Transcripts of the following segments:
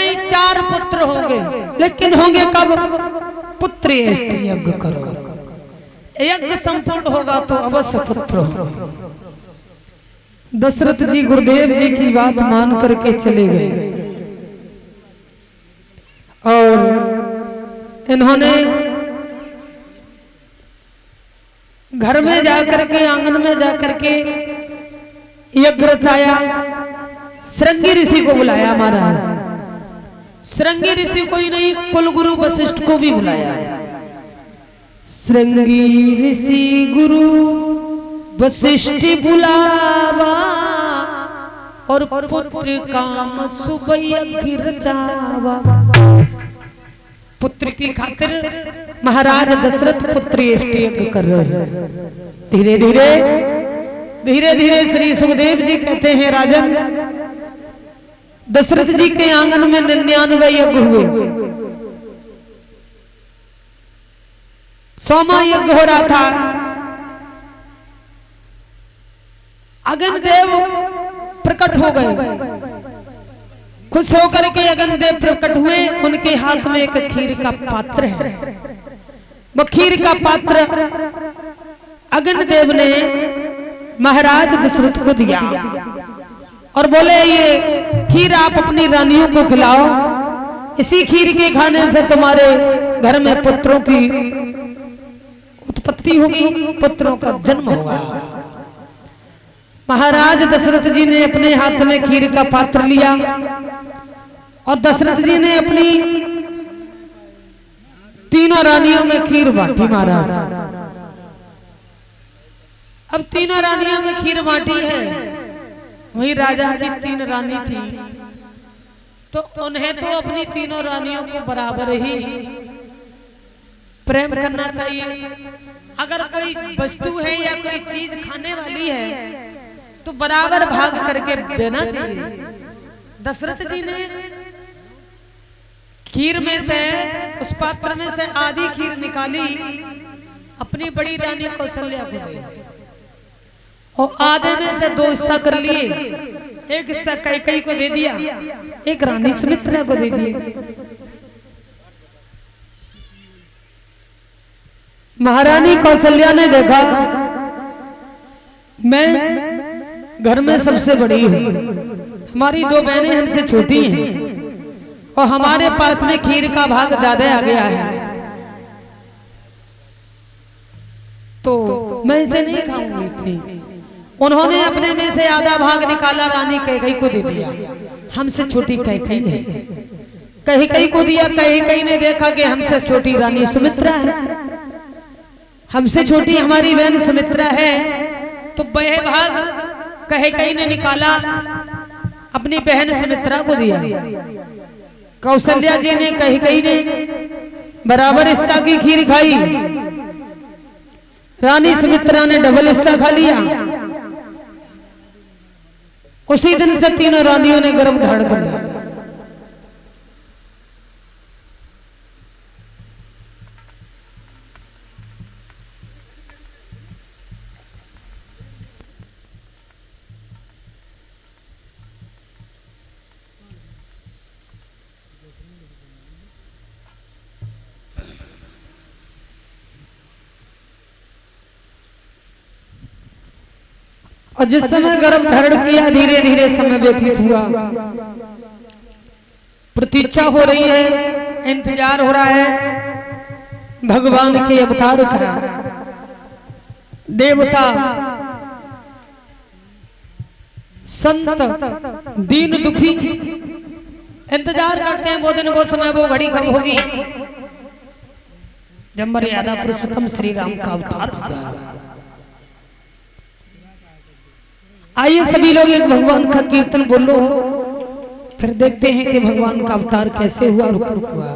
नहीं 4 पुत्र होंगे, लेकिन होंगे कब? पुत्रेष्टि यज्ञ करो, यज्ञ संपूर्ण होगा तो अवश्य पुत्र होगा। दशरथ जी गुरुदेव जी की बात मान करके चले गए और इन्होंने घर में जाकर के, आंगन में जाकर के यज्ञ रचाया। श्रृंगी ऋषि को बुलाया महाराज। श्रृंगी ऋषि कोई नहीं, कुलगुरु वशिष्ठ को भी बुलाया। श्रृंगी ऋषि गुरु वशिष्ठ बुलावा और पुत्र काम सुबह यज्ञ रचावा। पुत्र की खातिर महाराज दशरथ पुत्रेष्टि यज्ञ कर रहे हैं। धीरे धीरे धीरे धीरे श्री सुखदेव जी कहते हैं, राजन दशरथ जी के आंगन में 99 यज्ञ हुए। 100वां यज्ञ हो रहा था। अगन देव प्रकट हो गए। खुश होकर के अगन देव प्रकट हुए। उनके हाथ में एक खीर का पात्र है। वो खीर का पात्र अगन देव ने महाराज दशरथ को दिया और बोले, ये खीर आप अपनी रानियों को खिलाओ। इसी खीर के खाने से तुम्हारे घर में पुत्रों की उत्पत्ति होगी, पुत्रों का जन्म होगा। महाराज दशरथ जी ने अपने हाथ में खीर का पात्र लिया और दशरथ जी ने अपनी तीनों रानियों में खीर बांटी। महाराज अब तीनों रानियों में खीर बांटी है। वही राजा की 3 रानी थी, तो उन्हें तो अपनी तीनों रानियों को बराबर ही प्रेम करना चाहिए। अगर कोई वस्तु है या कोई चीज खाने वाली है तो बराबर भाग करके देना चाहिए। दशरथ जी ने खीर में से, उस पात्र में से आधी खीर निकाली, अपनी बड़ी रानी कौशल्या को दी और आधे में से 2 हिस्सा कर लिए। एक हिस्सा कैकेयी को दे दिया, एक रानी सुमित्रा को दे दिए। महारानी कौशल्या ने देखा, मैं घर में सबसे बड़ी हूं, हमारी 2 बहनें हमसे छोटी हैं और हमारे पास में खीर का भाग ज्यादा आ गया है, तो मैं इसे नहीं खाऊंगी इतनी। उन्होंने अपने में से आधा भाग निकाला, रानी कैकेयी को दे दिया। हमसे छोटी कैकेयी है, कैकेयी को दिया। कैकेयी ने देखा कि हमसे छोटी रानी सुमित्रा है, हमसे छोटी हमारी बहन सुमित्रा है, तो वह भाग कैकेयी ने निकाला, अपनी बहन सुमित्रा को दिया। कौशल्या जी ने, कैकेयी ने बराबर हिस्सा की खीर खाई, रानी सुमित्रा ने डबल हिस्सा खा लिया। उसी दिन से तीनों रानियों ने गर्भ धारण कर लिया। और जिस समय गर्भ धारण किया, धीरे धीरे समय व्यतीत हुआ। प्रतीक्षा हो रही है, इंतजार हो रहा है भगवान के अवतार का। देवता, संत, दीन दुखी इंतजार करते हैं। वो दिन, वो समय, वो घड़ी कब होगी जब मर्यादा पुरुषोत्तम श्री राम का अवतार होगा। आइए सभी लोग एक भगवान का कीर्तन बोलो, फिर देखते हैं कि भगवान का अवतार कैसे हुआ और कब हुआ।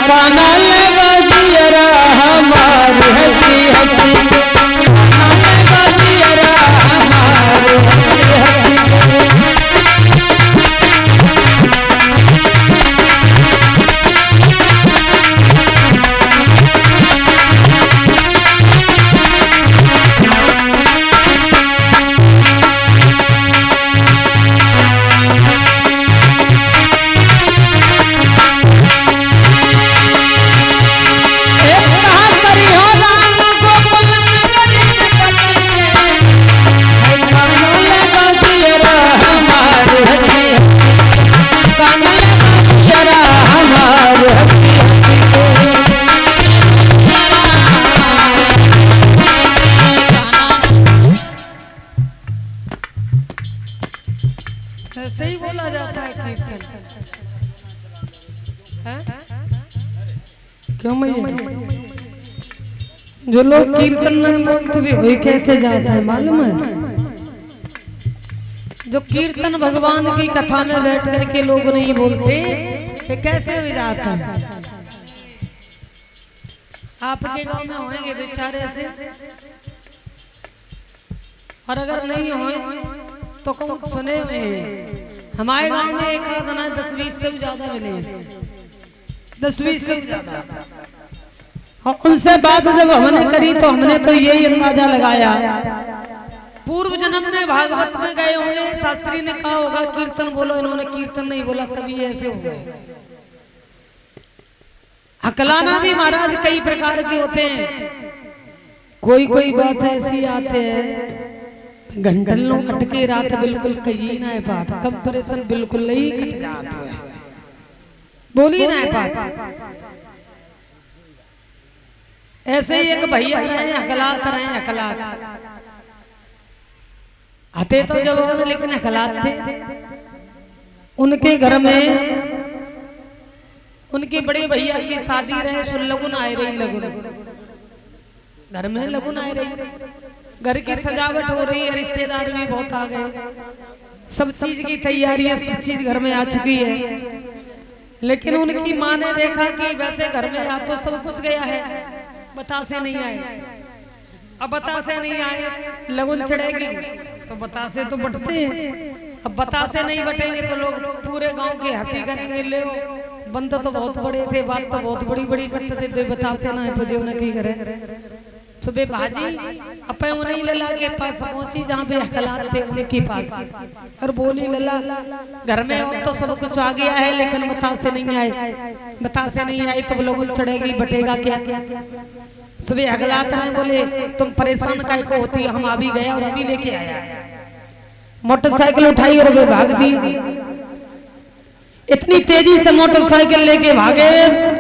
काना लगा जियरा हमारी हंसी हंसी काना लगा जियरा हमारी हंसी हंसी ऐसे ही बोला जाता है कीर्तन है? क्यों मैया जो लोग कीर्तन नहीं बोलते भी वही कैसे जाता है मालूम है? जो कीर्तन भगवान की कथा में बैठ करके लोग नहीं बोलते फिर कैसे हो जाता है? आपके गांव में होंगे बेचारे ऐसे, और अगर नहीं होए तो कौन सुने हुए हैं? हमारे गांव में एक आदमी 10-20 से ज्यादा मिले, 10-20 से ज्यादा। और उनसे बात जब हमने करी तो हमने तो यही अंदाजा लगाया, पूर्व जन्म में भागवत में गए होंगे, शास्त्री ने कहा होगा कीर्तन बोलो, इन्होंने कीर्तन नहीं बोला तभी ऐसे हो गए। हकलाना भी महाराज कई प्रकार के होते हैं, कोई कोई बात ऐसी आते हैं घंटलों अटके रात बिल्कुल कही ना बात, कंपरेशन बिल्कुल नहीं कट जात है, बोली ना बात। ऐसे ही एक भैया रहे हकलात रहे, हकलात आते तो जब लेकिन हकलात थे। उनके घर में उनकी बड़े भैया की शादी रहे, सुन लगुन आए रही, लगुन घर में लगुन आए रही, घर की सजावट हो रही है, रिश्तेदार भी बहुत आ गए, सब चीज की तैयारी है, सब चीज घर में आ चुकी है। लेकिन उनकी माँ ने देखा कि वैसे घर में आ तो सब कुछ गया है, बतासे नहीं आए। अब बतासे नहीं आए, लगन चढ़ेगी तो बतासे तो बटते हैं, अब बतासे नहीं बटेंगे तो लोग पूरे गांव के हंसी करेंगे, ले बंद तो बहुत बड़े थे, बात तो बहुत बड़ी बड़ी करते थे, दो बतासे ना है जो की करे। सुबह भाजी अपने उन्हीं लला के पास पहुंची जहाँ पे हकलात थे उनके पास, और बोली लला घर में और तो सब कुछ आ गया है लेकिन बतासे नहीं आए, बतासे नहीं आई तो लोग चढ़ेगी बटेगा क्या? सुबह हकलात रहे, बोले तुम परेशान काय को होती, हम अभी गया और अभी लेके आया। मोटरसाइकिल उठाई और वे भाग दी, इतनी तेजी से मोटरसाइकिल लेके भागे,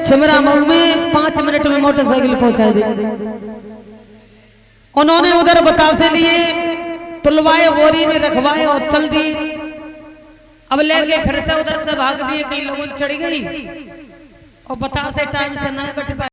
छिमरा मऊ में 5 मिनट में मोटरसाइकिल पहुंचा दी। उन्होंने उधर बतासे लिए, तुलवाए, बोरी में रखवाए और चल दी। अब लेके फिर से उधर से भाग दिए, कहीं लोगों चढ़ गई और बतासे टाइम से न बट पाए।